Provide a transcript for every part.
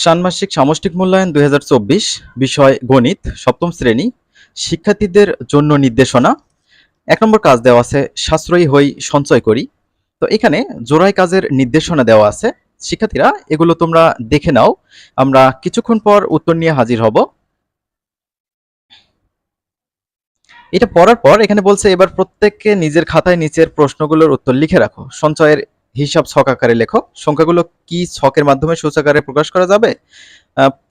ষান্মাসিক সামষ্টিক মূল্যায়ন ২০২৪ বিষয় গণিত সপ্তম শ্রেণী শিক্ষার্থীদের জন্য নির্দেশনা। ১ নম্বর কাজ দেওয়া আছে সাশ্রয়ী হই সঞ্চয় করি। তো এখানে জোড়াই কাজের নির্দেশনা দেওয়া আছে। শিক্ষার্থীরা এগুলো তোমরা দেখে নাও। আমরা কিছুক্ষণ পর উত্তর নিয়ে হাজির হব। এটা পড়ার পর এখানে বলছে এবার প্রত্যেককে নিজের খাতায় নিচের প্রশ্নগুলোর উত্তর লিখে রাখো। সঞ্চয়ের হিসাব ছক আকারে লেখো। সংখ্যাগুলো কি ছকের মাধ্যমে সূচক আকারে প্রকাশ করা যাবে?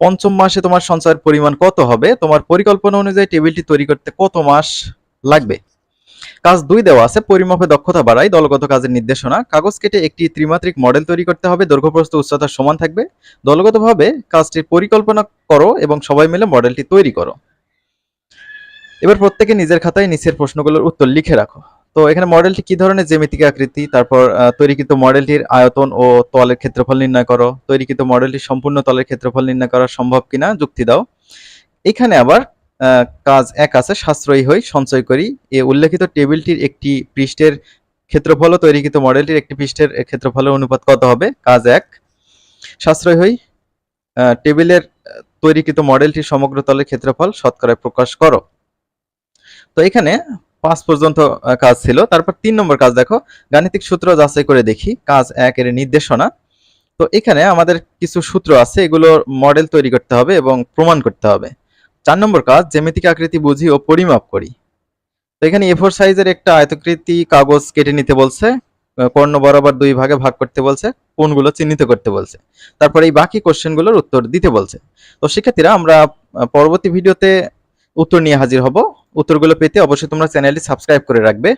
পঞ্চম মাসে তোমার সঞ্চয়ের পরিমাণ কত হবে? তোমার পরিকল্পনা অনুযায়ী টেবিলটি তৈরি করতে কত মাস লাগবে? কাজ ২ দেওয়া আছে পরিমাপে দক্ষতা বাড়াই দলগত কাজের নির্দেশনা। কাগজ কেটে একটি ত্রিমাত্রিক মডেল তৈরি করতে হবে। দৈর্ঘ্য প্রস্থ উচ্চতা সমান থাকবে। দলগতভাবে কাজটির পরিকল্পনা করো এবং সবাই মিলে মডেলটি তৈরি করো। এবার প্রত্যেকে নিজের খাতায় নিচের প্রশ্নগুলোর উত্তর লিখে রাখো। তো এখানে মডেলটি কি ধরনের জ্যামিতিক আকৃতি, তারপর তৈরিকৃত মডেলটির আয়তন ও তলের ক্ষেত্রফল নির্ণয় করো। তৈরিকৃত মডেলটির সম্পূর্ণ তলের ক্ষেত্রফল নির্ণয় করা সম্ভব কিনা যুক্তি দাও। এখানে আবার কাজ ১ আছে সাশ্রয়ী হই সঞ্চয় করি। উল্লেখিত টেবিলটির একটি পৃষ্ঠের ক্ষেত্রফল ও তৈরিকৃত মডেলটির একটি পৃষ্ঠের ক্ষেত্রফলের অনুপাত কত হবে? কাজ ১ সাশ্রয়ী হই টেবিলের তৈরিকৃত মডেলটির সমগ্র তলের ক্ষেত্রফল শতকরায় প্রকাশ করো। তো এখানে ৫ পর্যন্ত কাজ ছিল। তারপর ৩ নম্বর কাজ দেখো গাণিতিক সূত্র যাচাই করে দেখি। কাজ ১ এর নির্দেশনা। তো এখানে আমাদের কিছু সূত্র আছে, এগুলোর মডেল তৈরি করতে হবে এবং প্রমাণ করতে হবে। ৪ নম্বর কাজ জ্যামিতিক আকৃতি বুঝি ও পরিমাপ করি। তো এখানে A4 সাইজের একটা আয়তাকৃতি কাগজ কেটে নিতে বলছে। কর্ণ বরাবর ২ ভাগে ভাগ করতে বলছে। কোণগুলো চিহ্নিত করতে বলছে। তারপর এই বাকি কোশ্চেনগুলোর উত্তর দিতে বলছে। তো শিক্ষার্থীরা আমরা পরবর্তী ভিডিওতে উত্তর নিয়ে হাজির হব। উত্তরগুলো পেতে অবশ্যই তোমরা চ্যানেলটি সাবস্ক্রাইব করে রাখবে।